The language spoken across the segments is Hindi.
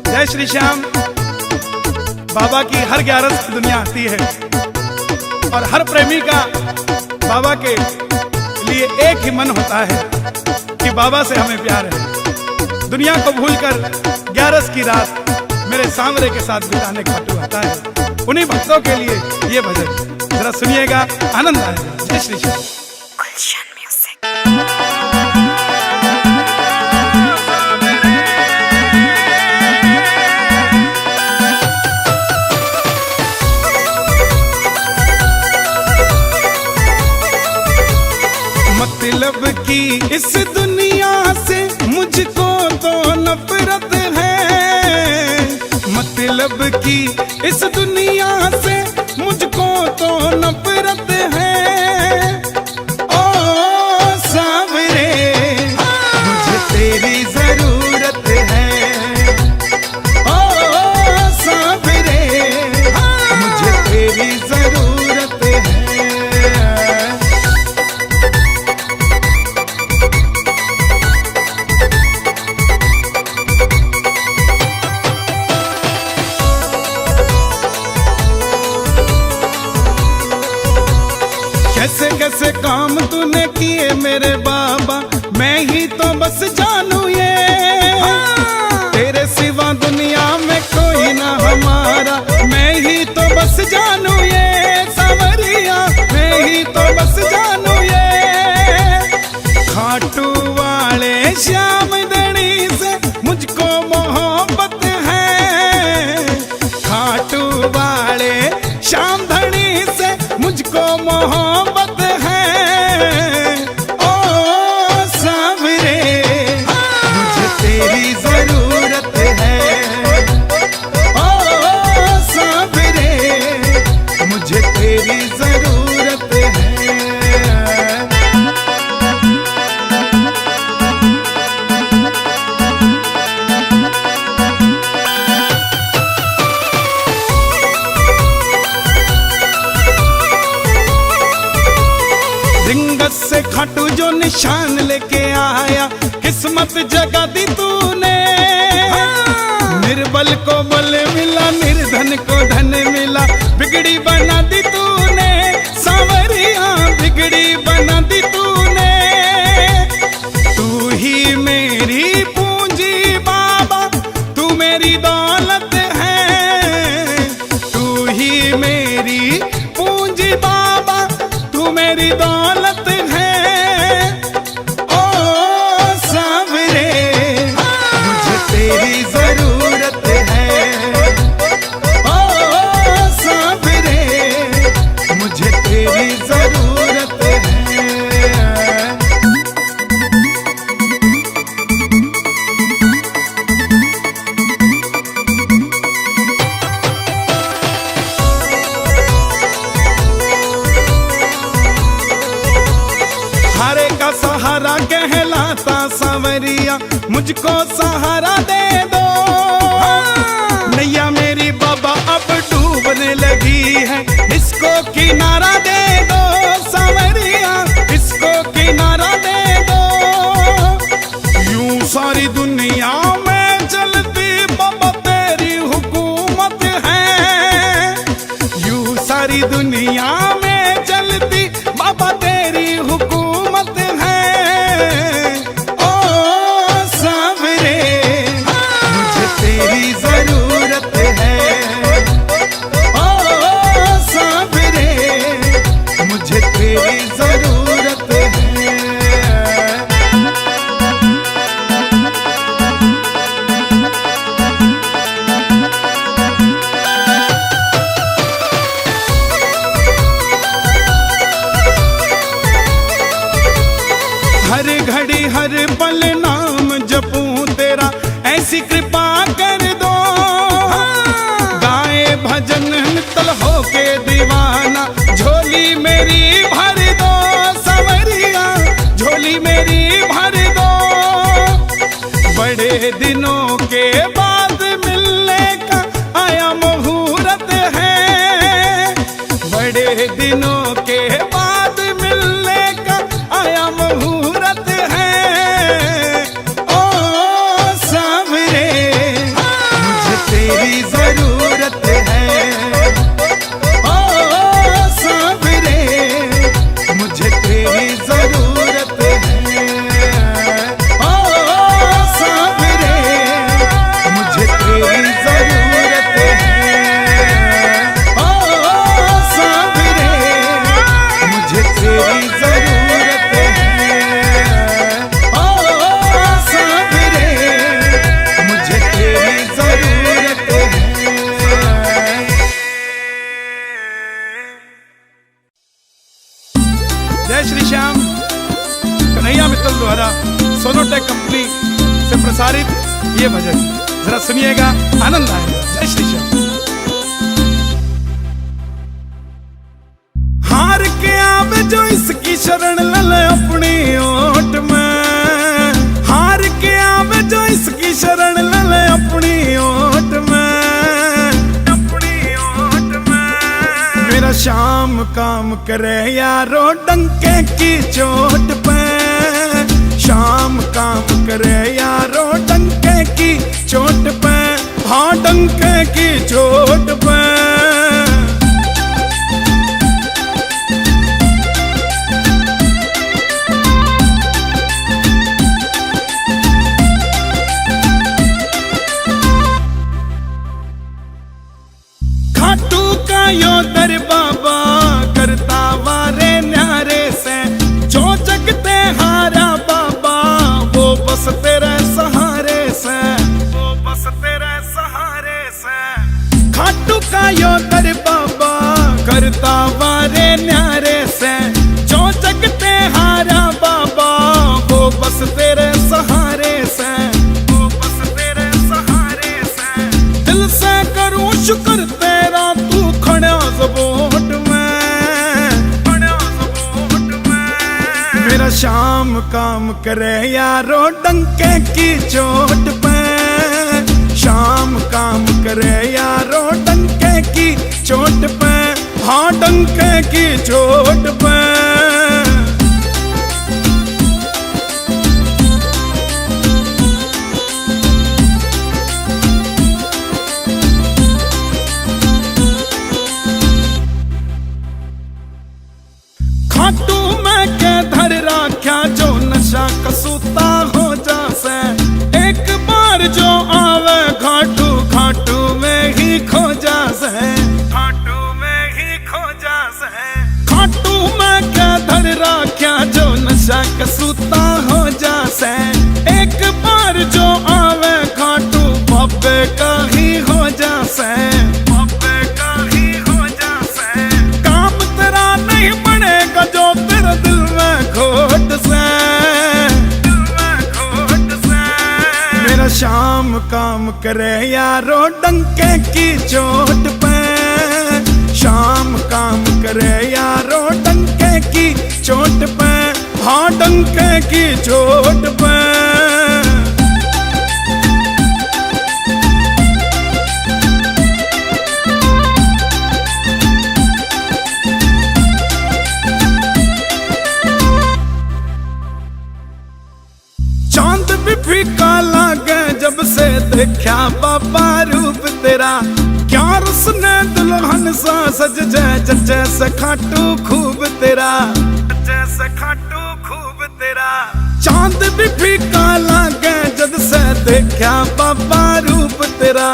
जय श्री श्याम। बाबा की हर 11 दुनिया आती है और हर प्रेमी का बाबा के लिए एक ही मन होता है कि बाबा से हमें प्यार है। दुनिया को भूलकर 11 की रात मेरे सांवरे के साथ बिताने का खाटू आता है। उन्हीं भक्तों के लिए ये भजन जरा सुनिएगा, आनंद आएगा। जय श्री श्याम। मतलब की इस दुनिया से मुझको तो नफरत है, मतलब की इस दुनिया से मुझको तो नफरत है। ओ सांवरे मुझे तेरी जरूरत है, ओ सांवरे मुझे तेरी जरूरत है। कैसे कैसे काम तूने किए मेरे बाबा, मैं ही तो बस जानू ये। तेरे सिवा दुनिया में कोई ना हमारा, मैं ही तो बस जानू ये। सांवरिया मैं ही तो बस जानू ये। खाटू वाले श्याम धनी से मुझको मोहब्बत है, खाटू वाले श्याम धनी से मुझको मोहब्बत है। ओ सांवरे मुझे तेरी जरूरत है, ओ सांवरे मुझे तेरी जरूरत है। रिंगस से खाटू जो निशान लेके आया, किस्मत जगा दी तूने। निर्बल को बल मिला, निर्धन को धन मिला, बिगड़ी बना दी तूने। सांवरिया बिगड़ी बना दी तूने। तू ही मेरी पूंजी बाबा, तू मेरी दौलत है। तू ही मेरी पूंजी बाबा, तू मेरी दौलत है। ओ सांवरे मुझे तेरी जरूरत है, ओ सांवरे मुझे तेरी जरूरत है। हारे का सहारा कहलाता सांवरिया, मुझको सहारा दे दो। नैया मेरी बाबा अब डूबने लगी है, इसको किनारा दे दो। सांवरिया इसको किनारा दे दो। यूं सारी दुनिया में चलती बाबा तेरी हुकूमत है। यूं सारी दुनिया में चलती बाबा तेरी हुकूमत है। ओ सांवरे मुझे तेरी जरूरत है, ओ सांवरे मुझे तेरी जरूरत है। हर घड़ी हर पल नाम जपूं तेरा, ऐसी कृपा कर दो। गाए भजन नितल होके दीवाना, झोली मेरी भर दो। सांवरिया झोली मेरी भर दो। बड़े दिनों के बाद मिलने का आया मुहूर्त है, बड़े दिनों के बाद मिलने का आया मुहूर्त है। ओ से प्रसारित ये भजन जरा सुनिएगा, आनंद आएगा। जय श्री श्याम। हार के आवे जो इसकी शरण ले अपनी ओट में, हार के आवे जो इसकी शरण ले अपनी ओट में, अपनी ओट में। मेरा श्याम काम करे यारो डंके की चोट पे, श्याम काम करे यारो डंके की चोट पे, हाँ डंके की चोट पे। खाटू का यो दर बाबा करता वारे न्यारे से, जो जगते हारा बाबा वो बस तेरे सहारे से, वो बस तेरे सहारे से। खाटू का यो दर बाबा करता वारे न्यारे से, जो जगते हारा बाबा वो बस तेरे सहारे से, वो बस तेरे सहारे से। दिल से करूं शुक्र तेरा तू खड़ा ज़बोट में, खड़ा ज़बोट में। मेरा श्याम काम करे यारो डंके की चोट पे, श्याम काम करे यारो डंके की चोट पे, हाँ डंके की चोट पे। खाटू में के धर राख्या जो नशा कसूता हो जासे, एक बार जो आवे घाटू घाटू में ही खो जासे, घाटू में ही खो जासे। खाटू में के धर राख्या जो नशा कसूता हो जासे, एक बार जो आवे घाटू बाबे का ही हो जासे, बाबे का ही हो जासे। काम तेरा नहीं बनेगा जो तेरे दिल में खोट से, दिल में खोट से। मेरा श्याम काम करे यारो डंके की चोट पे, श्याम काम करे यारो डंके की चोट पे, हाँ डंके की चोट पे। चांद भी फीका लागे जब से देखा बाबा रूप तेरा, क्या रसने दुल्हन सा सज जाए जैसे खाटू खूब तेरा, जैसे खाटू खूब तेरा। चांद भी फीका लागे जब से देखा बाबा रूप तेरा,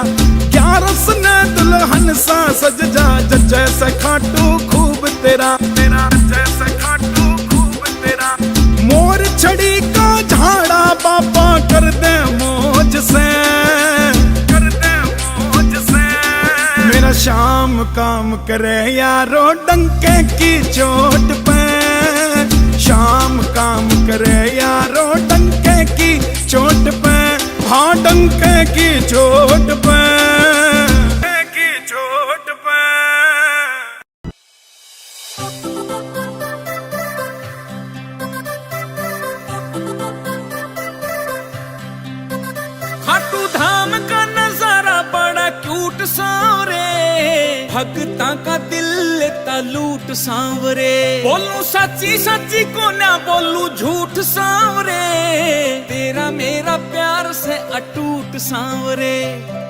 क्या रसने दुल्हन सा सज जाए जैसे खाटू खूब तेरा, तेरा जैसे खाटू खूब तेरा। मोर छड़ी का झाड़ा बाबा कर दे मौज से, कर दे मौज से। मेरा श्याम काम करे यारो डंके की चोट पे, श्याम काम करे यारो डंके की चोट पे, हाँ डंके की चोट पे, की चोट पे। खाटू धाम का नजारा बड़ा क्यूट सांवरे, भगता का दिल लेता लूट सांवरे। बोलूं सच्ची सच्ची को ना बोलूं झूठ सांवरे, तेरा मेरा प्यार से अटूट सांवरे,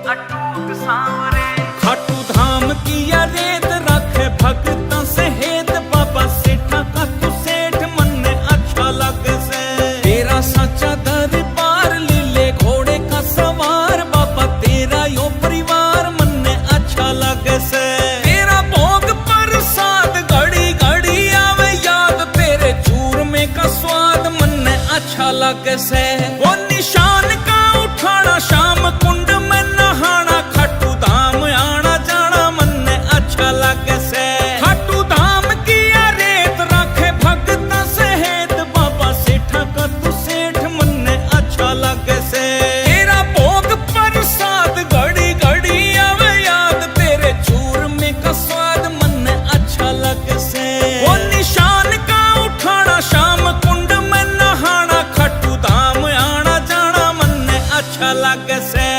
अटूट सांवरे। खाटू धाम की या रेत रखे भगता से हेत, बाबा सेठा का तू सेठ मन ने अच्छा लगे से। तेरा सच्चा दरबार लीले घोड़े का सवार, बाबा तेरा यो परिवार मन ने अच्छा लगे से। तेरा भोग प्रसाद घड़ी घड़ी आवे याद, तेरे चूरमे का स्वाद मन ने अच्छा लगे से। वो निशान का उठाना शाम कुंड में नहाना, खाटू धाम आना जाना मन ने अच्छा लगे से। खाटू धाम की या रेत रखे भगता से हेत, बाबा सेठा का तू सेठ मन ने अच्छा लगे से। तेरा भोग प्रसाद घड़ी घड़ी आवे याद, तेरे चूरमे का स्वाद मन अच्छा लगे से। वो निशान का उठाना शाम कुंड में नहाना, खट्टू धाम आना जाना मन अच्छा लगे से।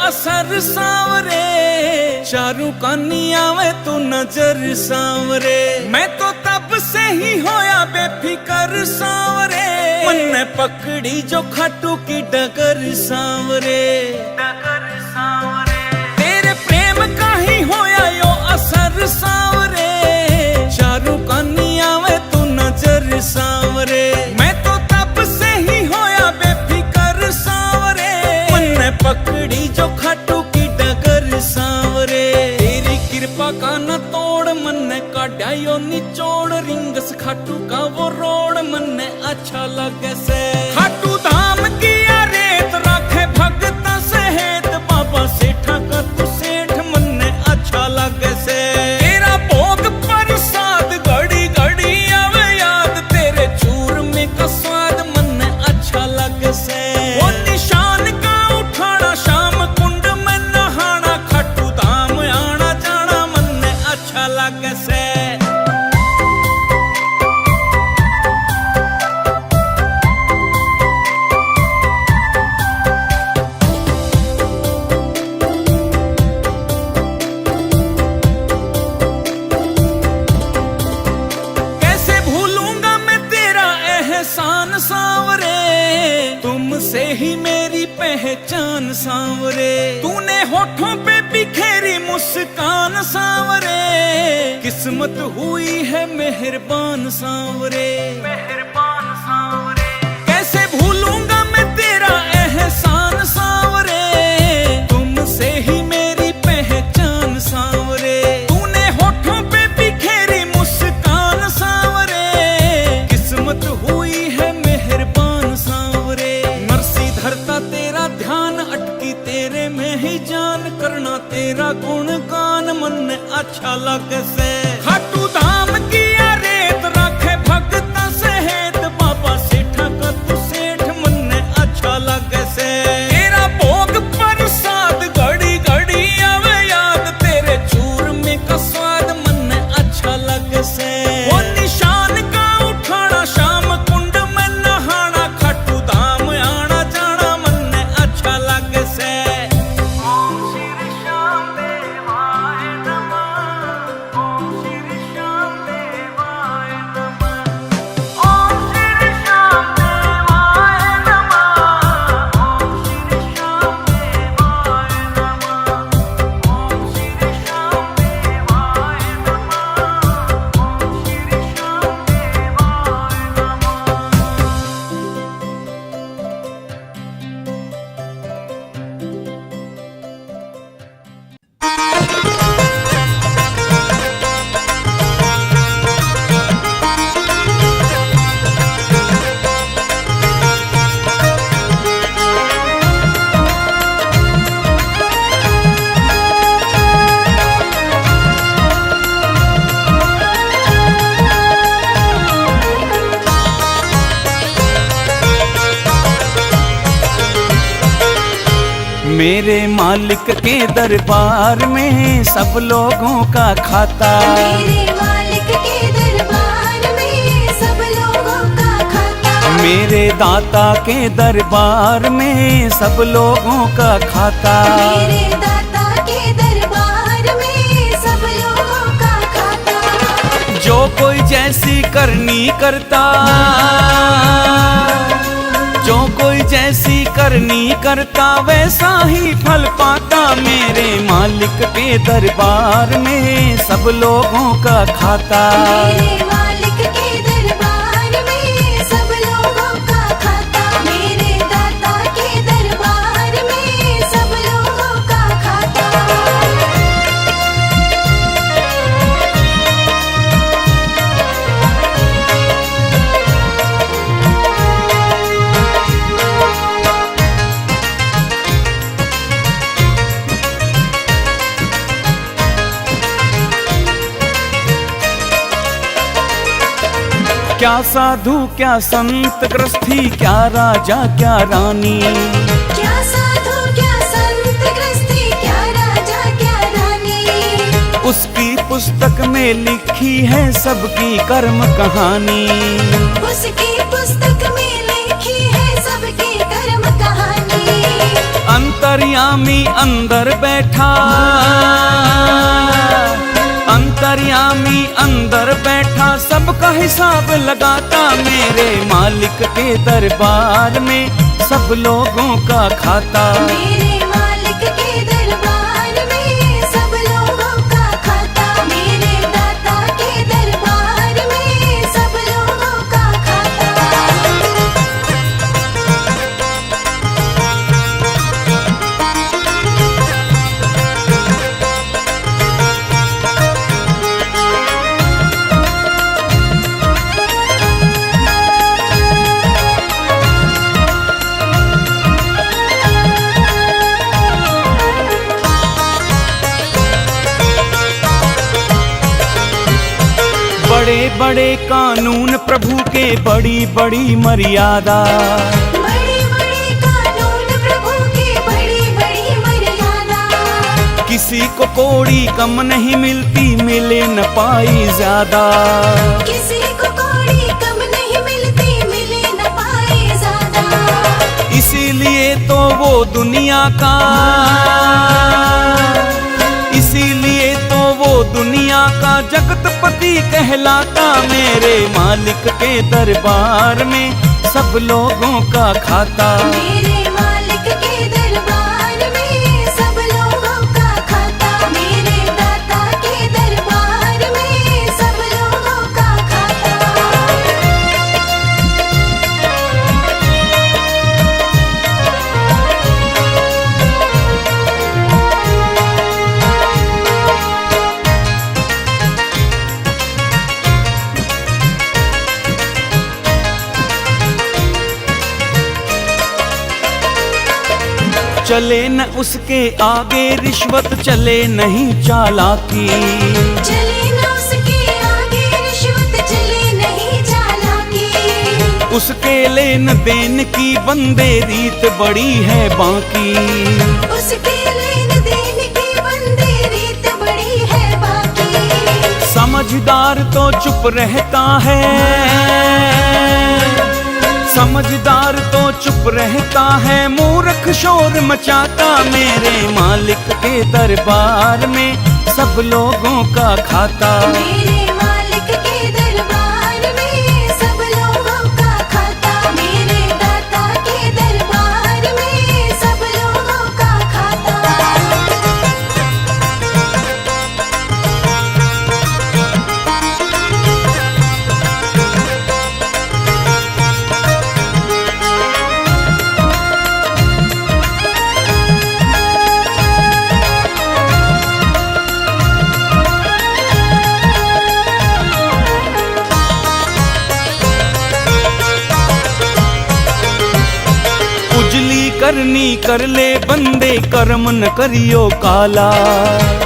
असर सांवरे चारू कानिया में तू नजर सांवरे, मैं तो तब से ही होया बेफिकर सांवरे, मन ने पकड़ी जो खाटू की डगर सांवरे। तेरे प्रेम का ही होया यो असर सांवरे, चारू कानिया में तू नजर सांवरे, मैं तो तब से ही होया बेफिकर सांवरे, मन ने पकड़ी जो खाटू की डगर सांवरे। तेरी कृपा का न तोड़ मन ने काटा यो निचोड़, रिंगस खाटू का वो रोड मन ने अच्छा लगे से। खाटू धाम की रेत राखे भगत सहेत, बाबा सेठा का तू सेठ मन ने अच्छा लगे से। तेरा भोग प्रसाद घड़ी घड़ी आवे याद, तेरे चूरमे का स्वाद मन ने अच्छा लगे से। वो निशान का उठाना शाम कुंड में नहाना, खट्टू धाम आना जाना मन ने अच्छा लगे से। कैसे भूलूंगा मैं तेरा एहसान सांवरे, तुमसे ही मेरी पहचान सांवरे। तूने होठों पे बिखेरी मुस्कान सांवरे, किस्मत हुई है मेहरबान सांवरे। कैसे भूलूंगा मैं तेरा एहसान सांवरे, तुमसे ही मेरी पहचान सांवरे। तूने होठों पे बिखेरी मुस्कान सांवरे, किस्मत हुई है मेहरबान सांवरे। नरसी धरता तेरा ध्यान, अटकी तेरे में ही जान, करना तेरा गुणगान मन ने अच्छा लगे से। खाटू धाम की रेत राखे भगत सहेत, बाबा सेठा का तू सेठ मन ने अच्छा लगे से। तेरा भोग प्रसाद घड़ी घड़ी आवे याद, तेरे चूरमे का स्वाद मन ने अच्छा लगे से। वो निशान का उठाना शाम कुंड में नहाना, खट्टू धाम आना जाना मन ने अच्छा लगे से। ओम श्री श्याम देवाय नमः, ओम श्री श्याम देवाय नमः, ओम श्री श्याम देवाय नमः, ओम श्री श्याम देवाय नमः, ओम श्री श्याम देवाय नमः, ओम श्री श्याम देवाय नमः। मेरे मालिक के दरबार में सब लोगों का खाता, मेरे मालिक के दरबार में सब लोगों का खाता, मेरे दाता के दरबार में सब लोगों का खाता, मेरे दाता के दरबार में सब लोगों का खाता। जो कोई जैसी करनी करता, जो कोई जैसी करनी करता वैसा ही फल पाता। मेरे मालिक के दरबार में सब लोगों का खाता, मेरे मालिक के दरबार में सब लोगों का खाता, मेरे दाता के दरबार में सब लोगों का खाता। क्या साधु क्या संत गृहस्थी, क्या राजा क्या रानी, क्या साधु क्या संत गृहस्थी, क्या राजा क्या रानी। उसकी पुस्तक में लिखी है सबकी कर्म कहानी। उसकी पुस्तक में लिखी है सबकी कर्म कहानी। अंतर्यामी अंदर बैठा, अंतर्यामी अंदर बैठा, सबका हिसाब लगाता, मेरे मालिक के दरबार में सब लोगों का खाता। मेरे मालिक के दरबार में सब लोगों का खाता, मेरे दाता के दरबार में सब लोगों का खाता। बड़े बड़े कानून प्रभु के, बड़ी बड़ी मर्यादा, बड़े बड़े कानून प्रभु की, बड़ी बड़ी मर्यादा। किसी को कोड़ी कम नहीं मिलती, मिले न पाई ज्यादा। किसी को कोड़ी कम नहीं मिलती, मिले न पाए ज्यादा। इसीलिए तो वो दुनिया का, इसीलिए तो वो दुनिया का जगतपति कहलाता, मेरे मालिक के दरबार में सब लोगों का खाता। मेरे मालिक के दरबार में सब लोगों का खाता, मेरे दाता के दरबार में सब लोगों का खाता। चले न उसके आगे रिश्वत, चले नहीं चालाकी, चले न उसके आगे रिश्वत, चले नहीं चालाकी। उसके लेन देन की बंदे रीत बड़ी है बाकी। उसके लेन देन की बंदे रीत बड़ी है बाकी। समझदार तो चुप रहता है, समझदार तो चुप रहता है, मूर्ख शोर मचाता, मेरे मालिक के दरबार में सब लोगों का खाता। मेरे मालिक के दरबार में सब लोगों का खाता, मेरे दाता के दरबार में सब लोगों का खाता। उजली करनी कर ले बंदे, कर्म न करियो काला।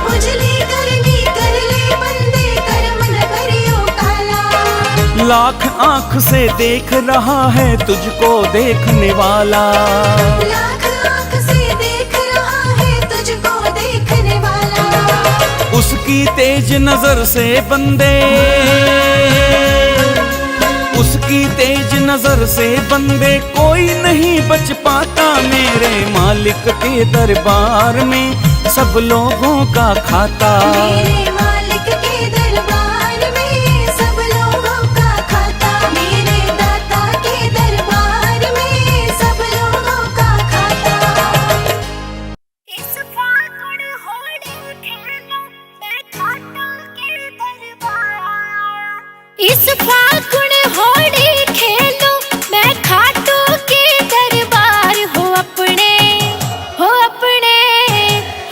उजली करनी कर ले बंदे, कर्म न करियो काला। लाख आंख से देख रहा है तुझको देखने वाला, लाख आँख से देख रहा है तुझको देखने वाला। उसकी तेज नजर से बंदे, उसकी तेज नजर से बंदे कोई नहीं बच पाता, मेरे मालिक के दरबार में सब लोगों का खाता। मेरे मालिक के दरबार में सब लोगों का खाता, मेरे दाता के दरबार में सब लोगों का खाता। इस फागुन होली खेलो मैं खाटू के दरबार। इस फागुन होली खेलो मैं खाटू के दरबार। हो अपने हो अपने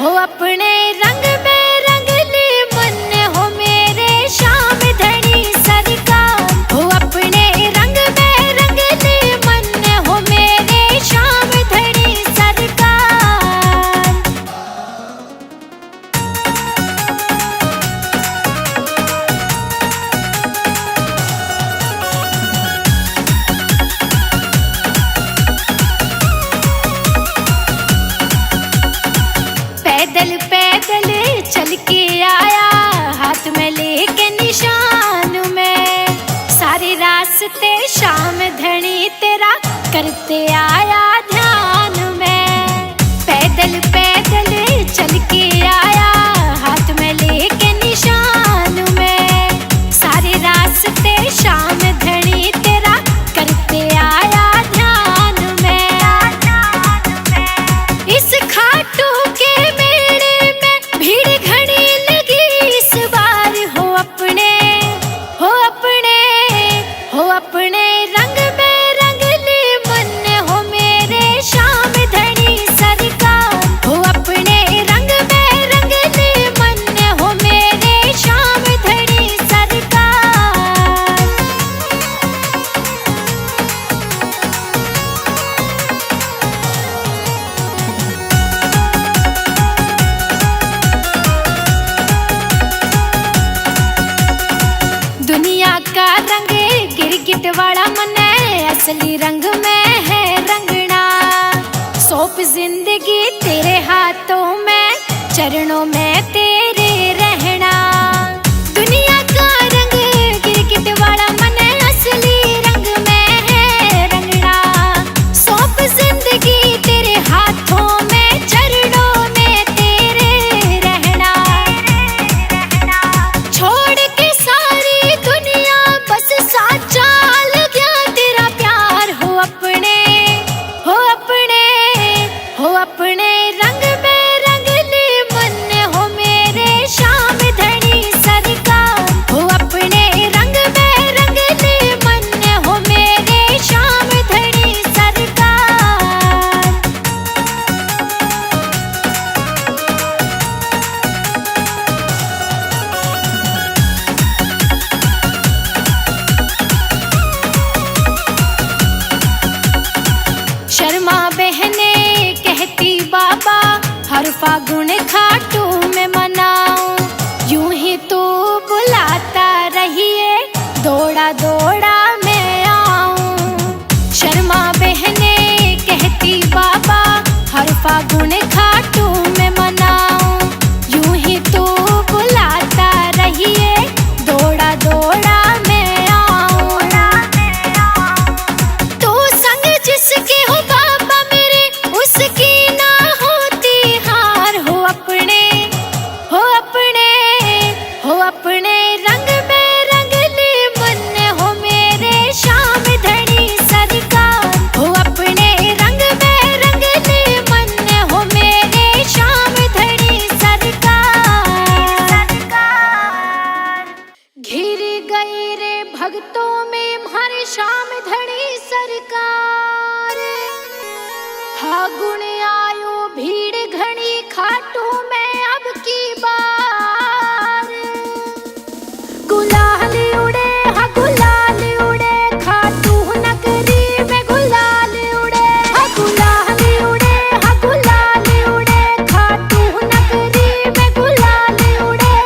हो अपने रंग में रंग ले करते आया ध्यान में। पैदल पैदल चल के आया हाथ में लेके निशान में। सारे रास्ते शाम धनी तेरा करते आया ध्यान में। इस खाटू के मेले में भीड़ घनी लगी इस बार। हो अपने हो अपने हो अपने रंग में रंग ले मन हो मेरे श्याम धनी सरकार। हो अपने रंग में रंग ले मन हो मेरे श्याम धनी सरकार। दुनिया का रंग गिरगिट वाला मन है, असली रंग में है रंगना। सौंप जिंदगी तेरे हाथों में, चरणों में तेरे रहना। दुनिया का रंग गिरगिट वाला मन है, असली रंग में है रंगना। सौंप जिंदगी तेरे हाथों में, चरणों में तेरे रहना। छोड़ के सारी दुनिया बस साचा लग्या तेरा प्यार। हो अपने हो अपने हो अपने रंग में रंग ले मन हो मेरे श्याम धनी सरकार। हो अपने रंग में रंग ले मन हो मेरे श्याम धनी सरकार। शर्मा बहने कहती बाबा हर फागुन खाटू में मनाऊं। यूं ही तू बुलाता रहिए दौड़ा दौड़ा मैं आऊं। शर्मा बहने कहती बाबा हर फागुन खाटू में मनाऊं। यूं ही तू बुलाता रहिए दौड़ा दौड़ा मैं आऊं। तू संग जिसके हो बाबा मेरे, उसकी ना होती हार। हो अपने हो अपने हो अपने रंग में रंग ले मन हो मेरे श्याम धनी सरकार। हो अपने रंग में रंग ले मन हो मेरे श्याम धनी सरकार। घिर गई रे भक्तों में हमारे श्याम धनी सरकार। फागुन आयो भीड़ घनी खाटू में अब की बार। गुलाल उड़े हा गुलाल उड़े खाटू नगरी में। गुलाल उड़े हा गुलाल उड़े हा गुलाल उड़े खाटू नगरी में। गुलाल उड़े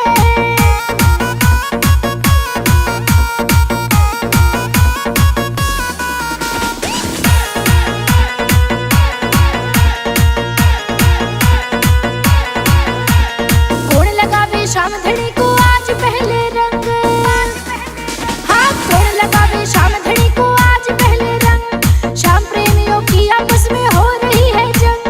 कौन लगावे श्याम धनी को आज पहले रंग। हाँ कौन लगावे श्याम धनी को आज पहले रंग। श्याम प्रेमियों की आपस में हो रही है जंग।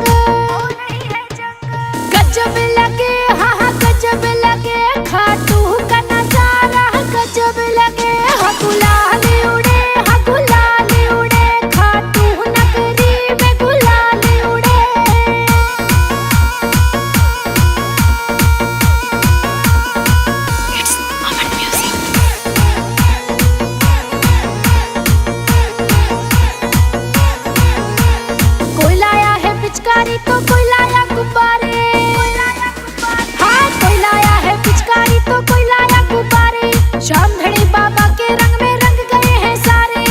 गजब लगे हाँ हाँ गजब लगे खाटू का नजारा। गजब लगे हाँ गुलाल उड़े हाँ गुलाल उड़े खाटू नगरी में। गुलाल उड़े कोई लाया है पिचकारी तो कोई लाया गुब्बारे। हाँ कोई लाया है पिचकारी तो कोई लाया गुब्बारे। श्याम धनी बाबा के रंग में रंग गए हैं सारे।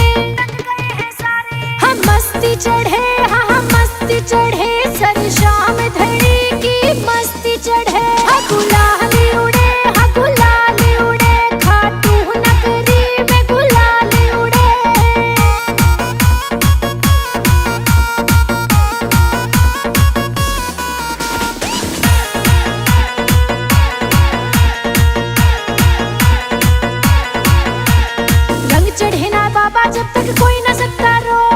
हम मस्ती चढ़े हाँ हम मस्ती चढ़े सर श्याम धनी की मस्ती चढ़े। हाँ गुलाल उड़े हाँ गुलाल उड़े खाटू नगरी में। गुलाल उड़े रंग चढ़े ना बाबा जब तक कोई न सकता रोक।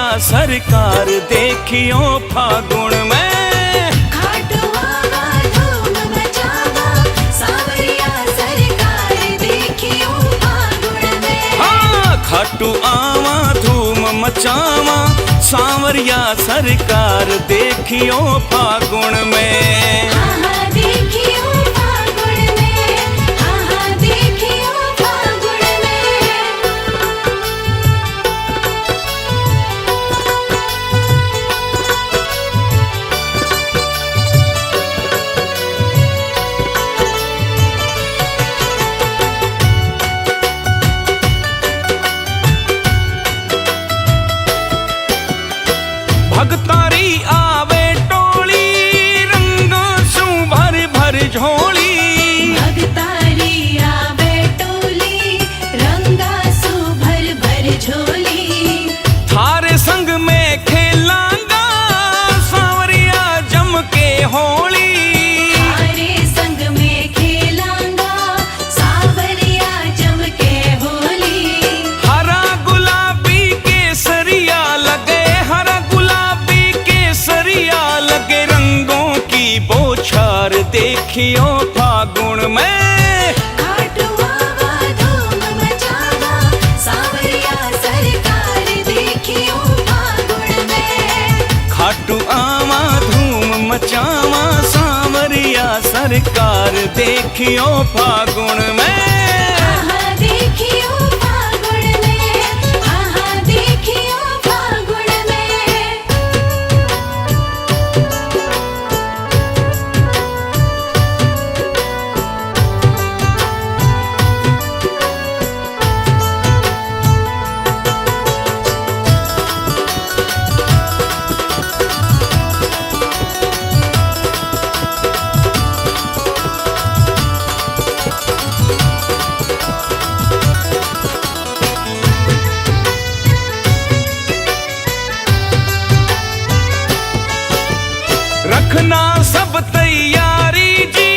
सांवरिया सरकार देखियो फागुन में। खाटू आवा धूम मचावा सांवरिया सरकार देखियो फागुन में। हाँ, खाटू आवा धूम मचावा सांवरिया सरकार देखियो फागुन में। हाँ हाँ देखियो फागुन में, हाँ हाँ देखियो फागुन में। भगतारी आवे टोली रंगों सु भर भर झोली। भगतारी आवे टोली रंगा सु भर भर झोली। थारे संग में खेलांगा सांवरिया जम के होली। थारे संग में खेलांगा सांवरिया जम के होली। हरा गुलाबी केसरिया लगे, हरा गुलाबी केसरिया लगे रंगों की बौछार देखियो फागुन में। खाटू आवा धूम मचावा सांवरिया सरकार देखियो फागुन में। खाटू आवा धूम मचावा सांवरिया सरकार देखियो फागुन में। हाँ हाँ देखियो फागुन में, हाँ हाँ देखियो फागुन में। रखना सब तैयारी जी,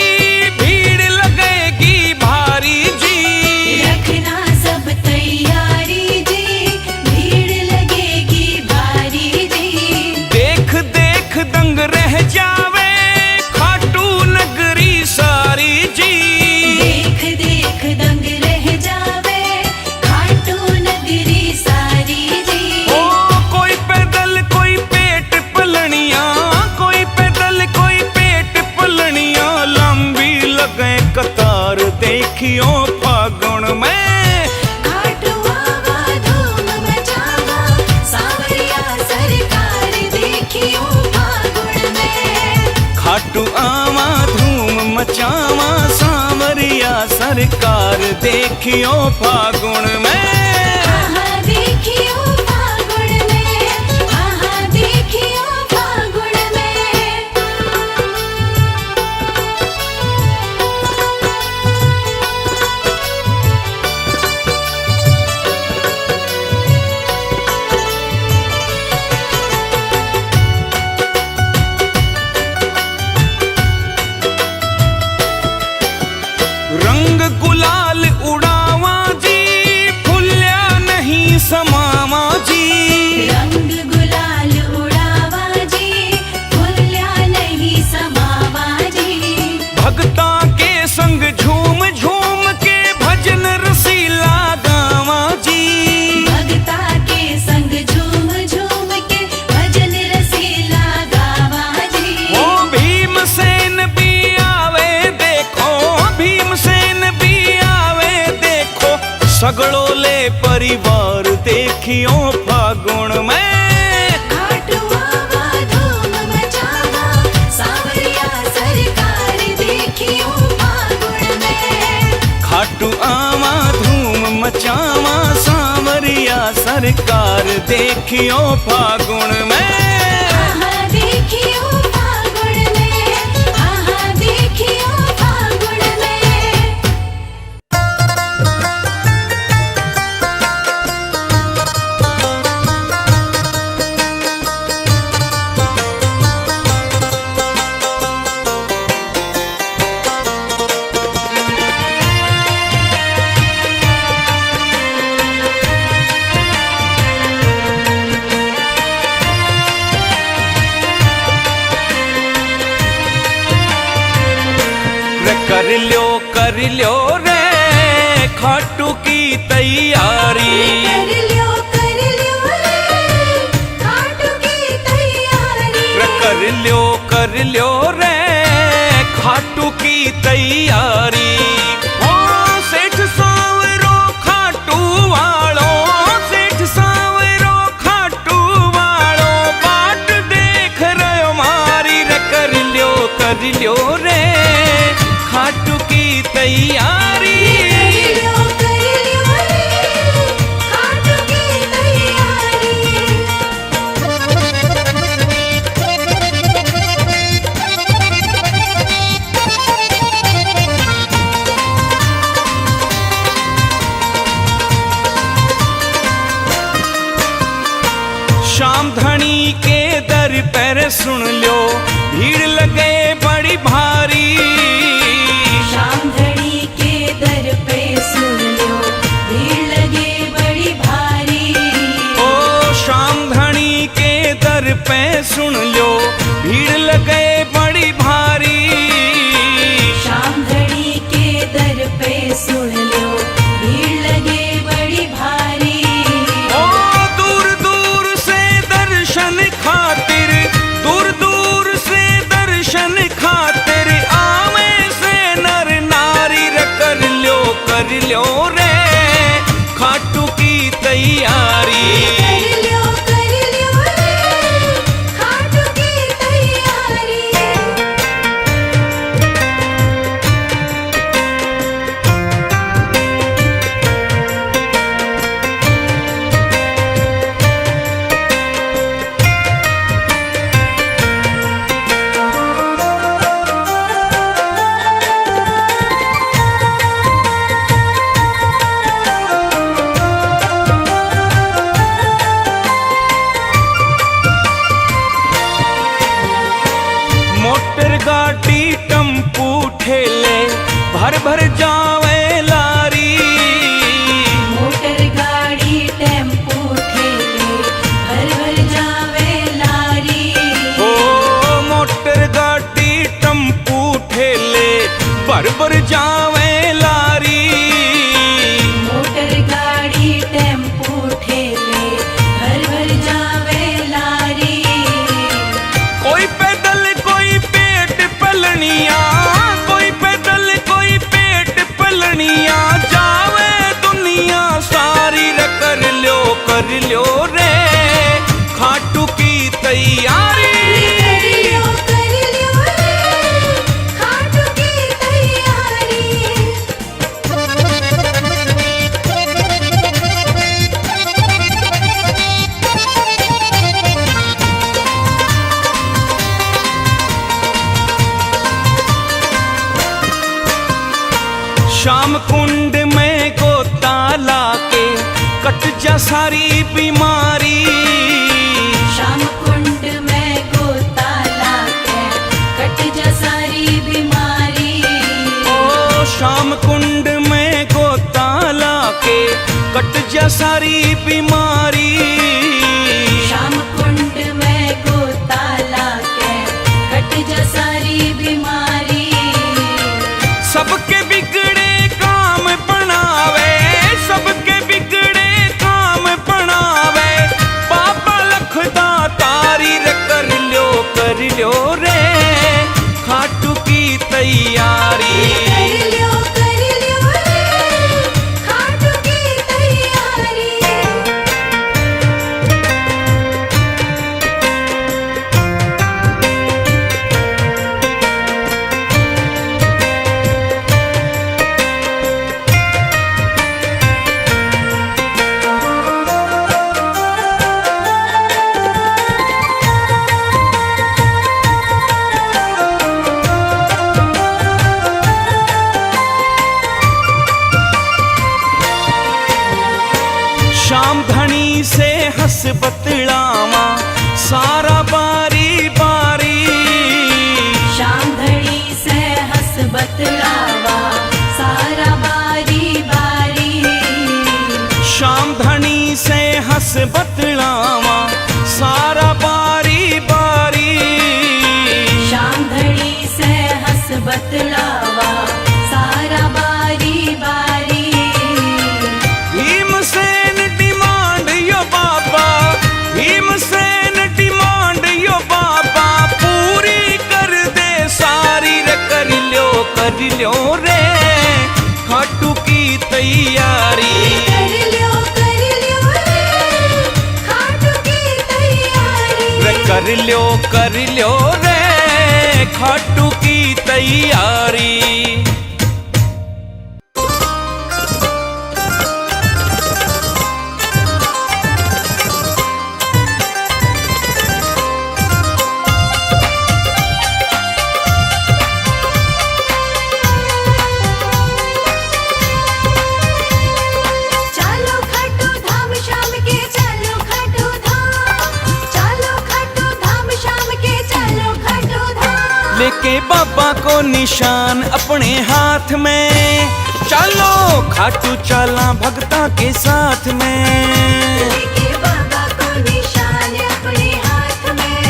भीड़ लगेगी भारी जी। रखना सब तैयारी जी, भीड़ लगेगी भारी जी। देख देख दंग रह जावे खाटू नगरी सारी जी। देख देख दंग रह जावे खाटू नगरी सारी जी। ओ कोई पैदल कोई पेट पलनिया, कोई पैदल कोई पेट पलनिया लंबी लगे कतार देखियो फागुन में। खाटू आवा धूम मचावा सांवरिया सरकार देखियो फागुन में। खाटू आवा धूम मचावा सांवरिया सरकार देखियो फागुन में। हाँ हाँ देखियो फागुन में, हाँ हाँ देखियो फागुन में। रंग गुलाल उड़ावा जी, फुल्या नहीं समावा जी। रंग गुलाल उड़ावा जी, फुल्या नहीं समावा जी। भगता के संग झूम झूम के भजन रसीला गावा जी। भगता के संग झूम झूम के भजन रसीला गावा जी। ओ भीमसेन भी आवे देखो, भीमसेन भी आवे देखो सगड़ो ले परिवार देखियो फागुन में। खाटू आवा धूम मचावा सांवरिया सरकार देखियो फागुन में। खाटू आवा धूम मचावा सांवरिया सरकार देखियो फागुन में। हाँ हाँ देखियो फागुन में, हाँ हाँ देखियो फागुन में। कर लियो रे खाटू की तैयारी। कर लियो रे खाटू की तैयारी। कर लियो रे खाटू की तैयारी। ओ सेठ सांवरो खाटू वालो, सेठ सांवरो खाटू वालो बाट देख रहे मारी रे। कर लियो रे खाटू की तैयारी। कर लियो रे खाटू की तैयारी। शाम धनी के दर पर सुन लो भीड़ लगे बड़ी भारी। शाम धनी के दर पे सुन लो भीड़ लगे बड़ी भारी। ओ शाम धनी के दर पे सुन लो भीड़ लगे बड़ी भारी। शाम धनी के दर पे सुन लो भीड़ लगे बड़ी भारी। ओ दूर दूर से दर्शन खातिर, दूर दूर से दर्शन खातिर आवे से नर नारी रे। कर लियो रे खाटू की तैयारी। कर लियो रे खाटू की तैयारी। मोटर गाड़ी टम्पू ठेले भर भर जावे लारी। मोटर गाड़ी टेम्पो ठेले भर भर जावे लारी। ओ मोटर गाड़ी टम्पू ठेले भर भर जावे लारी। मोटर गाड़ी टेम्पो ठेले भर भर जावे लारी। कोई पैदल कोई पेट पलनिया, कोई पैदल कोई पेट पलनिया जावे दुनिया सारी रे। कर लियो रे खाटू की तैयारी। कर लियो रे खाटू की तैयारी। श्याम कुंड में गोता लाके कट जा सारी बीमारी। शाम कुंड में गोता लाके कट जा सारी बीमारी। ओ शाम कुंड में गोता लाके कट जा सारी बीमारी। शाम कुंड में गोता लाके कट जा सारी बीमारी। सबके बिगड़े काम बनावे, सबके बिगड़े काम बनावे बाबा लखदा तारी रे। कर लियो रे खाटू की तैयारी। कर लियो रे खाटू की तैयारी। शाम धनी से हंस बतलावा सारा बारी बारी। शाम धनी से हंस बतलावा सारा बारी बारी। शाम धनी से हंस बतलावा सारा बारी बारी। शाम धनी से हंस बतलावा कर लो रे खाटू की तैयारी। चलो खाटू धाम शाम के, चलो खाटू धाम, चलो खाटू धाम शाम के, चलो खाटू धाम। लेके बाबा को निशान अपने हाथ में, चलो खाटू चला भगता के साथ में। लेके बाबा को निशान अपने हाथ में,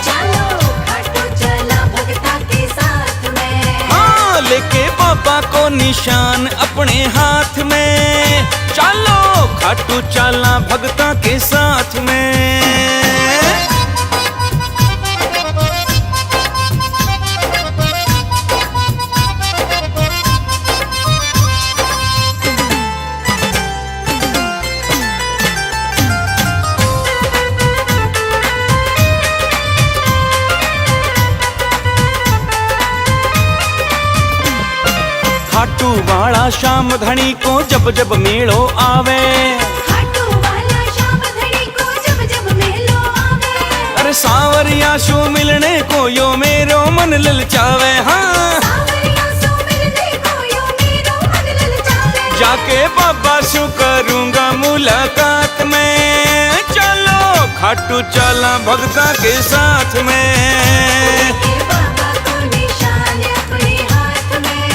चलो खाटू चला भगता के साथ में। हाँ, लेके बाबा को निशान अपने हाथ में, चलो खाटू चला भगता के साथ में। खाटू वाला शाम धनी को जब जब मेलो आवे, खाटू वाला शाम धनी को जब जब मेलो आवे। अरे सांवरिया शू मिलने को यो मेरो मन ललचावे। हाँ, सांवरिया सो मिलने को यो मेरो मन ललचावे। जाके बाबा शू करूंगा मुलाकात में, चलो खाटू चला भगता के साथ में। लेके बाबा को निशान अपने हाथ में,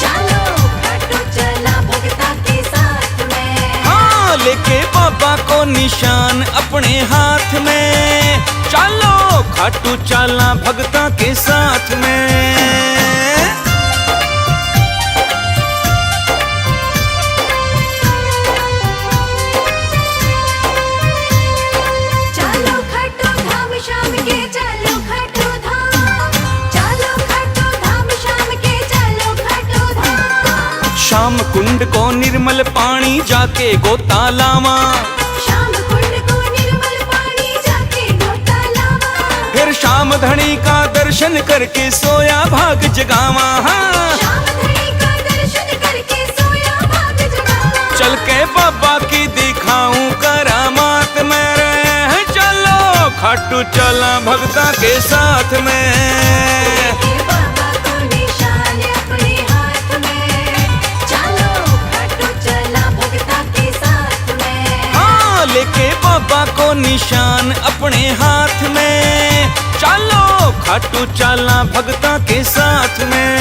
चलो खाटू चला भगता के साथ में। हाँ, लेके बाबा को निशान अपने हाथ में, चलो खाटू चला भगता के साथ में। चलो खाटू धाम शाम के, चलो खाटू धाम, चलो खाटू धाम शाम के, चलो खाटू धाम। शाम कुंड को निर्मल पानी जाके गोता लावा, शाम कुंड को निर्मल पानी जाके गोता लावा। फिर शाम धनी का दर्शन करके सोया भाग जगावा। हाँ, शाम धनी का दर्शन करके सोया भाग जगावा। चल के बाबा की दिखाऊं करामात मेरे, चलो खाटू चला भगता के साथ में। लेके बाबा को निशान अपने हाथ में, चलो खाटू चला भगता के साथ में। हाँ, लेके बाबा को निशान अपने हाथ में, चलो खाटू चला भगता के साथ में।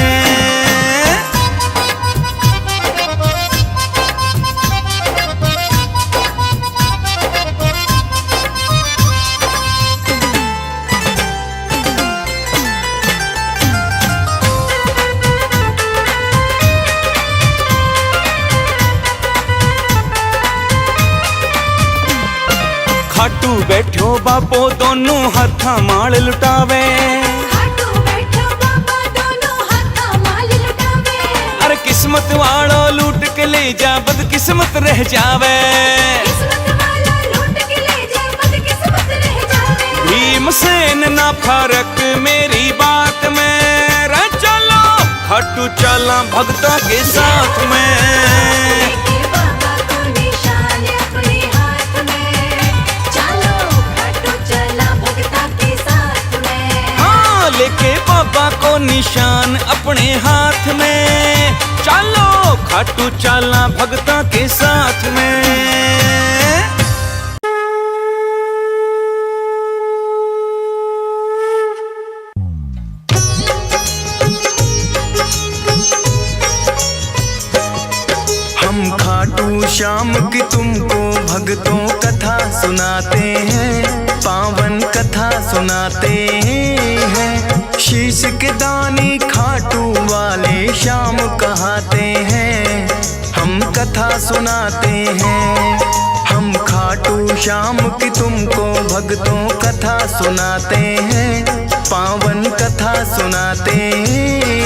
खाटू बैठो बापो दोनों हाथा माल लुटावे, खाटू बैठो बाबा दोनों हाथा माल लुटावे। अरे किस्मत वालो लूट के ले जा बदकिस्मत रह जावे। किस्मत वाला लूट के ले जाए बदकिस्मत रह जावे। भीमसेन ना फर्क मेरी बात में, रे चलो खाटू चला भगता के साथ में। लेके बाबा को निशान अपने हाथ में, चलो खाटू चला भगता के साथ में। हाँ, लेके बाबा को निशान अपने हाथ में, चलो खाटू चला भगता के साथ में। हम खाटू श्याम की तुमको भक्तों कथा सुनाते हैं, पावन कथा सुनाते हैं। शीश के दानी खाटू वाले श्याम कहाते हैं, हम कथा सुनाते हैं। हम खाटू श्याम की तुमको भक्तों कथा सुनाते हैं, पावन कथा सुनाते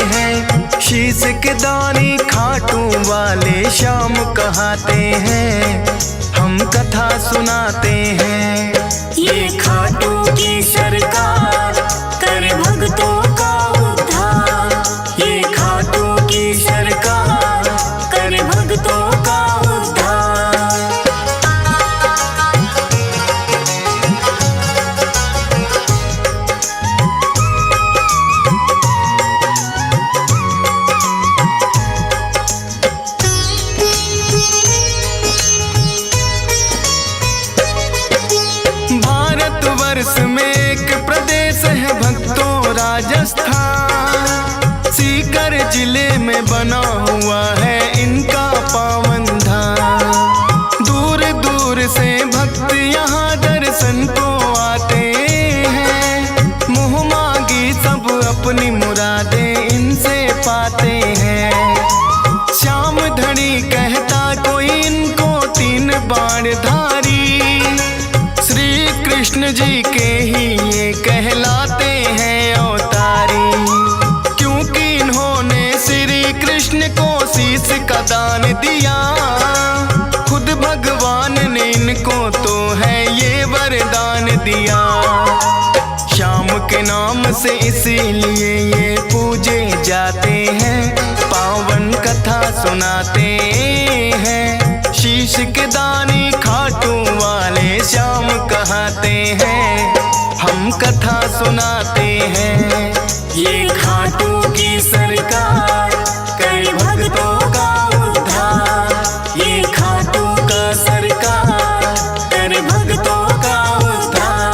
हैं। शीश के दानी खाटू वाले श्याम कहाते हैं, हम कथा सुनाते हैं। ये खाटू की वर्ष में एक प्रदेश है भक्तों राजस्थान। सीकर जिले में बना हुआ है इनका पावन धाम। दूर दूर से भक्त यहाँ दर्शन को आते हैं। मुँह मांगी सब अपनी मुरादें इनसे पाते हैं। श्याम धनी कहता कोई इनको 3 बाणधारी। श्री कृष्ण जी के ही ये कहलाते हैं अवतारी। क्योंकि इन्होंने श्री कृष्ण को शीश का दान दिया। खुद भगवान ने इनको तो है ये वरदान दिया। श्याम के नाम से इसीलिए ये पूजे जाते हैं। पावन कथा सुनाते हैं। शीश के दानी खाटू वाले श्याम कहते हैं। हम कथा सुनाते हैं। ये खाटू की सरकार करे भक्तों का उद्धार। ये खाटू का सरकार करे भक्तों का उद्धार।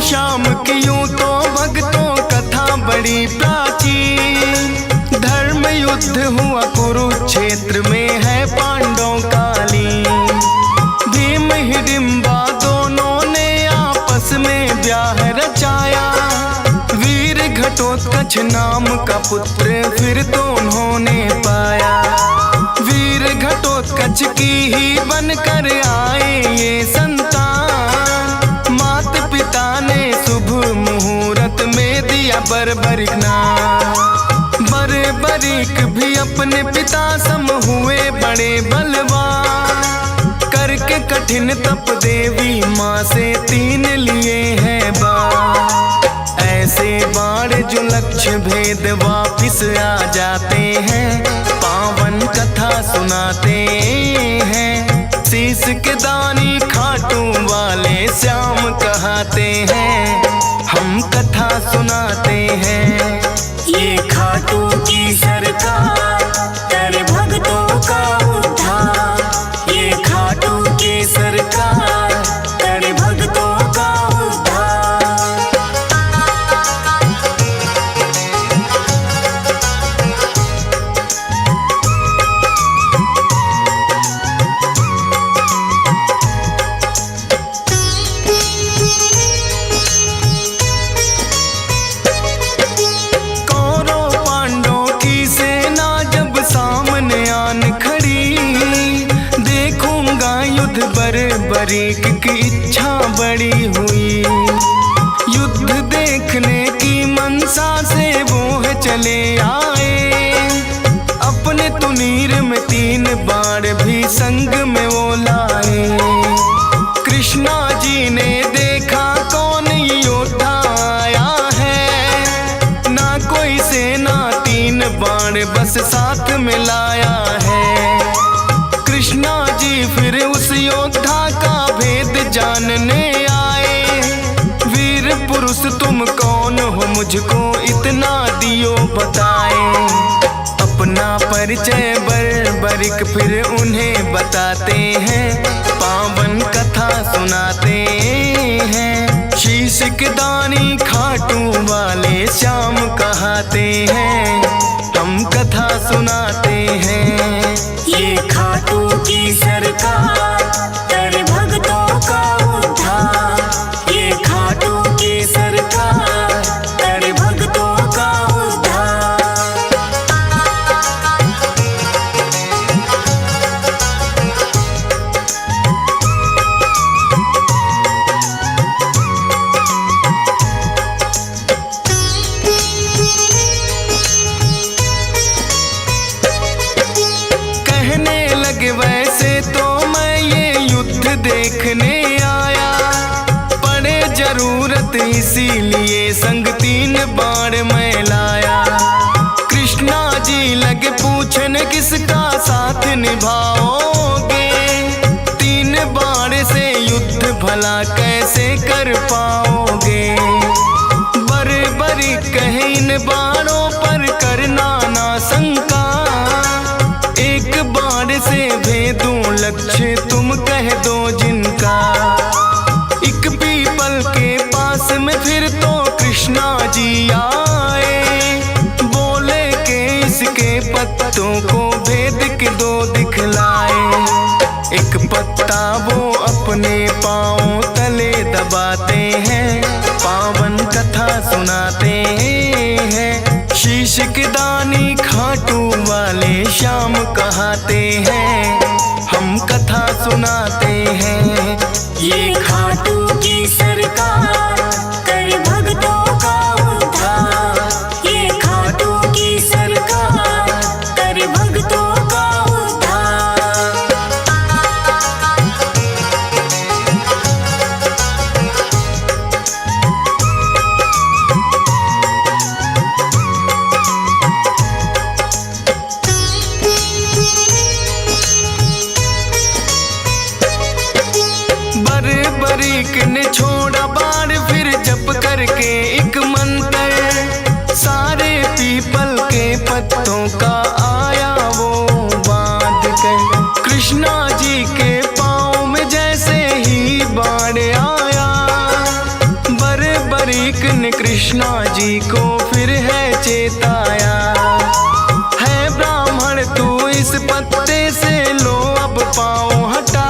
श्याम की यूं तो भक्तों कथा बड़ी प्राचीन। धर्म युद्ध हुआ कुरुक्षेत्र में है पांडवों काली। भीम हिडिंबा दोनों ने आपस में ब्याह रचाया। वीर घटोत्कच नाम का पुत्र फिर तो उन्होंने पाया। वीर घटोत्कच की ही बनकर आए ये संतान। मात पिता ने शुभ मुहूर्त में दिया बर्बरिक नाम। बर्बरिक भी अपने पिता सम हुए बड़े बलवान। करके कठिन तप देवी माँ से 3 लिए हैं बाण। ऐसे बाण जो लक्ष्य भेद वापिस आ जाते हैं। पावन कथा सुनाते हैं। शीश के दानी खाटू वाले श्याम कहते हैं। हम कथा सुनाते हैं। ये खाटू की सरकार करे भक्तों का उद्धार। ये खाटू की सरकार करे भक्तों का उद्धार। बर्बरिक की इच्छा बड़ी हुई। युद्ध देखने की मनसा से वो है चले आए। अपने तुनीर में 3 बाण भी संग में वो लाए। कृष्णा जी ने देखा कौन योद्धा आया है। ना कोई सेना 3 बाण बस साथ में लाया है। कृष्णा जी फिर उस योद्धा का भेद जानने आए। वीर पुरुष तुम कौन हो मुझको इतना दियो बताए। अपना परिचय बर्बरिक फिर उन्हें बताते हैं। पावन कथा सुनाते हैं। शीश के दानी खाटू वाले श्याम कहते हैं। हम कथा सुनाते हैं। ये खाटू की सरकार करे भक्तों का उद्धार। ये खाटू की सरकार करे भक्तों का उद्धार। वैसे तो मैं ये युद्ध देखने आया। पड़े जरूरत इसीलिए संग 3 बाण मैं लाया। कृष्णा जी लगे पूछने किसका साथ निभाओगे। 3 भला कैसे कर पाओगे। बड़े बड़ी कहे इन बाणों पर करना ना शंका, एक बाण से भेदूं लक्ष्य तुम कह दो जिनका। एक पीपल के पास में फिर तो कृष्णा जी आए, बोले के इसके पत्तों को भेद के दो दिखलाए। एक पत्ता वो अपने पांव तले दबाते हैं, पावन कथा सुनाते हैं। शीश के दानी खाटू वाले श्याम कहाते हैं, हम कथा सुनाते हैं। ये खाटू की सरकार कर भक्तों का उद्धार, ये खाटू की सरकार कर भक्तों का उद्धार। बरीक ने छोड़ा बाण फिर जप करके एक मंत्र, सारे पीपल के पत्तों का आया वो बांध कर। कृष्णा जी के पाँव में जैसे ही बाण आया, बरीक ने कृष्णा जी को फिर है चेताया। है ब्राह्मण तू इस पत्ते से लो अब पाँव हटा,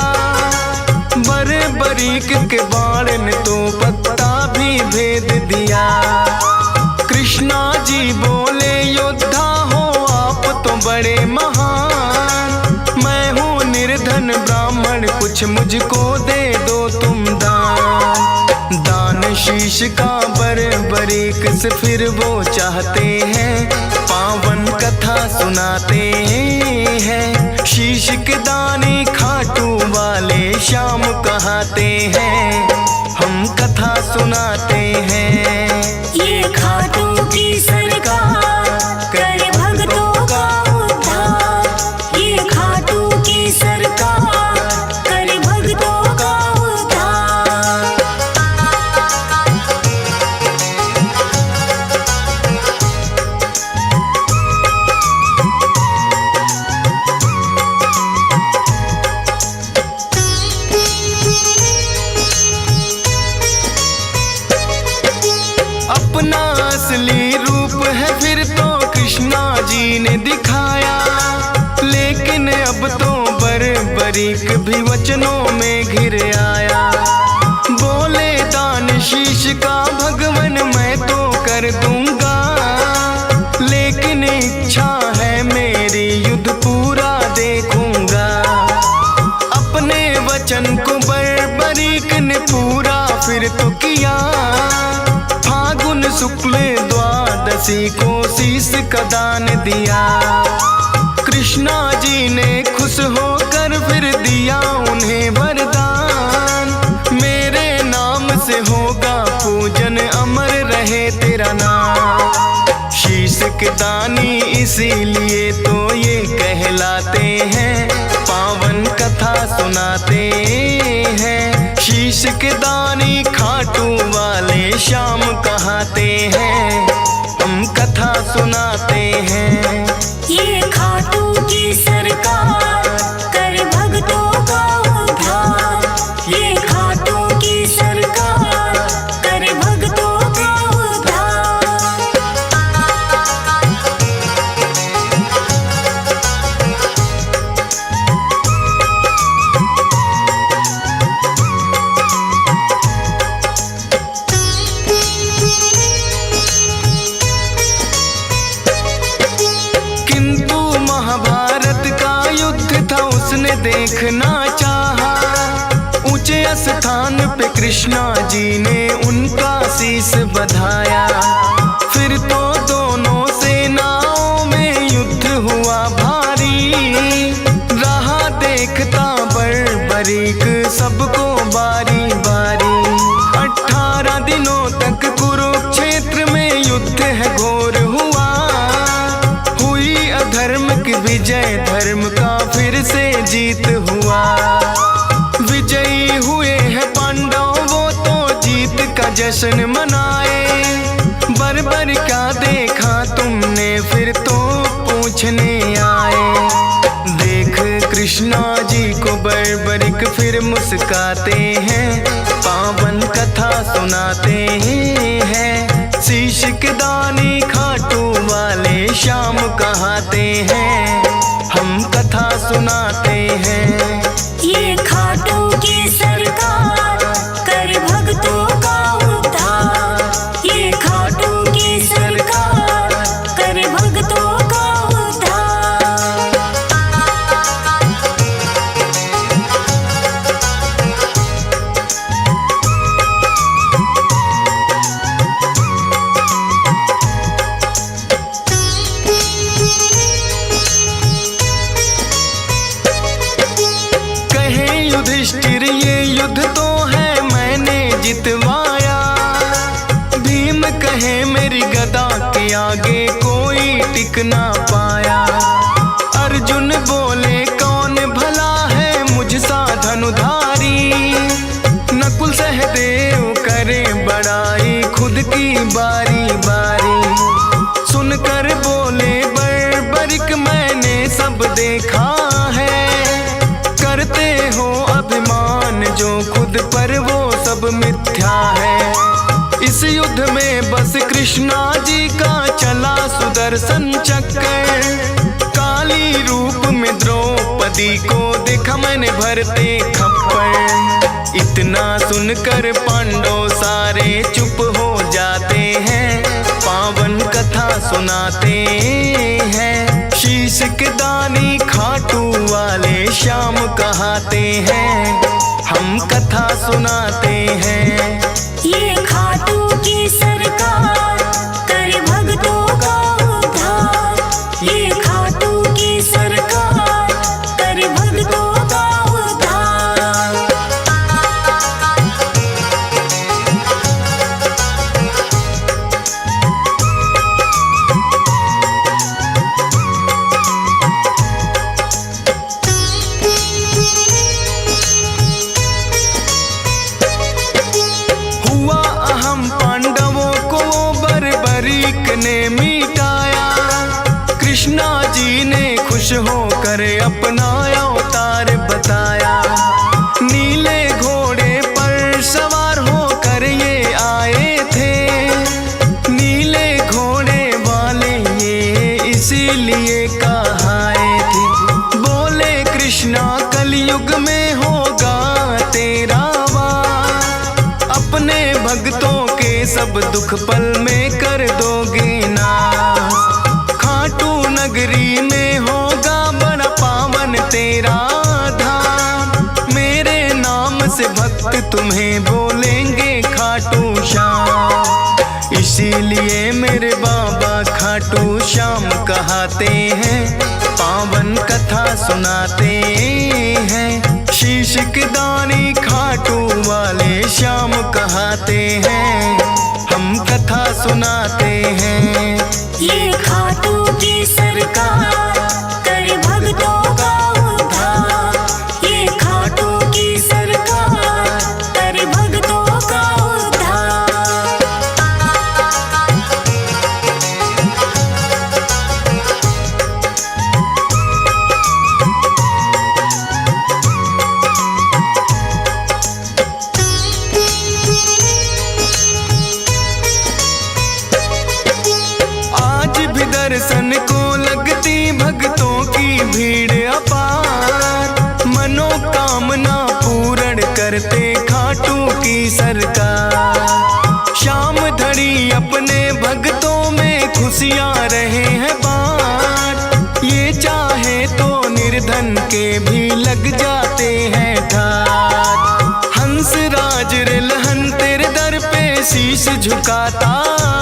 बरीक के बाण ने तो पत्ता भी भेद दिया। कृष्णा जी बोले योद्धा हो आप तो बड़े महान, मैं हूँ निर्धन ब्राह्मण कुछ मुझको दे दो तुम दान। दान शीश का बरीक से फिर वो चाहते हैं, पावन कथा सुनाते हैं। शीश के दानी खाटू वाले श्याम कहाते हैं, हम कथा सुनाते हैं। ये खाटू की सरकार कर भक्तों का उद्धार, ये खाटू की सरकार कर भक्तों का उद्धार। अपना असली रूप है फिर तो कृष्णा जी ने दिखाया, लेकिन अब तो बरीक भी वचनों में घिर आया। बोले दान शीश का भगवन मैं तो कर दूंगा, लेकिन इच्छा है मेरी युद्ध पूरा देखूंगा। अपने वचन को बरीक ने पूरा फिर तो किया, फागुन शुक्ल द्वादशी को शीश का दान दिया। कृष्णा जी ने खुश होकर फिर दिया उन्हें वरदान, मेरे नाम से होगा पूजन अमर रहे तेरा नाम। शीश के दानी इसीलिए तो ये कहलाते हैं, पावन कथा सुनाते हैं। शीश के दानी खाटू वाले श्याम कहाते हैं, हम कथा सुनाते हैं। ये खाटू की सरकार कर भक्तों का उद्धार, ये खाटू की सरकार कर भक्तों का उद्धार। देखना चाहा, ऊंचे स्थान पे कृष्णा जी ने उनका शीश बधाया। फिर तो दोनों सेनाओं में युद्ध हुआ भारी, रहा देखता बरीक सबको बारी बारी। 18 दिनों तक कुरुक्षेत्र में युद्ध है घोर हुआ, हुई अधर्म की विजय धर्म का फिर से जीत हुआ। विजयी हुए हैं पांडव जश्न मनाए। बर क्या देखा तुमने फिर तो पूछने आए। देख कृष्णा जी को बरबरिक फिर मुस्काते हैं, पावन कथा सुनाते हैं। शीश के दानी खाटू वाले श्याम कहाते हैं, हम कथा सुनाते हैं। ये खाटू की सरकार कर भक्तों का उद्धार। ये खाटू की सरकार कर भक्तों का उद्धार। कहे युधिष्ठिर ये युद्ध तो है मैंने जितवाया। भीम कहे मेरी गदा के आगे कोई टिक ना पाया। अर्जुन बोले कौन भला है मुझसा धनुधारी। नकुल सहदेव करे बड़ाई खुद की बारी बारी। सुनकर बोले बरबरिक मैंने सब देखा है। करते हो अभिमान जो खुद पर वो सब मिथ्या है। इस युद्ध में बस कृष्णा जी का चला सुदर्शन चक्कर। काली रूप में द्रौपदी को देखा मैंने भरते खप्पर। इतना सुनकर पांडव सारे चुप हो जाते हैं, पावन कथा सुनाते हैं। शीश के दानी खाटू वाले श्याम कहाते हैं, हम कथा सुनाते हैं। ये खाटू की सरकार कर भक्तों का उद्धार। ये खाटू की सरकार कर भक्तों का उद्धार। हुआ अहम पांडवों को बरबरिक ने मिटाया। कृष्णा जी ने खुश होकर अपना अवतार बताया। नीले घोड़े पर सवार होकर ये आए थे। नीले घोड़े वाले ये इसीलिए कहाए थे। बोले कृष्णा कलयुग में होगा तेरा वार। अपने भक्तों के सब दुख पल में कर दोगे नाश। खाटू नगरी में होगा बड़ा पावन तेरा धाम। मेरे नाम से भक्त तुम्हें बोलेंगे खाटू श्याम। इसीलिए मेरे बाबा खाटू श्याम कहाते हैं, पावन कथा सुनाते हैं। शीश के दानी खाटू वाले श्याम कहाते हैं, हम कथा सुनाते हैं। ये खाटू की सरकार कर भक्तों का उद्धार। ये खाटू की सरकार कर भक्तों का उद्धार। आज भी दर्शन को लगती भक्तों की भीड़ अपार। मनोकामना पूर्ण करते खाटू की सरकार। शाम धड़ी अपने भक्तों में खुशियाँ रहे हैं बाँट। ये चाहे तो निर्धन के भी लग जाते हैं ठाट। हंस राज रिलहन तेरे दर पे शीश झुकाता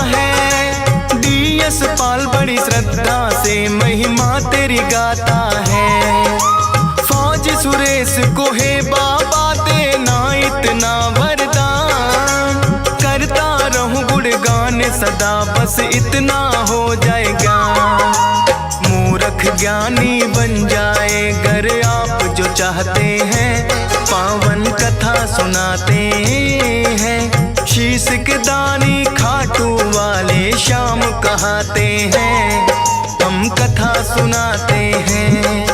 है। डीएस पाल बड़ी श्रद्धा से महिमा तेरी गाता है। फौज सुरेश को है बाबा देना इतना वरदान। करता रहूं गुणगान सदा बस इतना हो जाएगा। मूर्ख ज्ञानी बन जाए गर आप जो चाहते हैं, पावन कथा सुनाते हैं। शीश इसके दानी खाटू वाले श्याम कहाते हैं, हम कथा सुनाते हैं।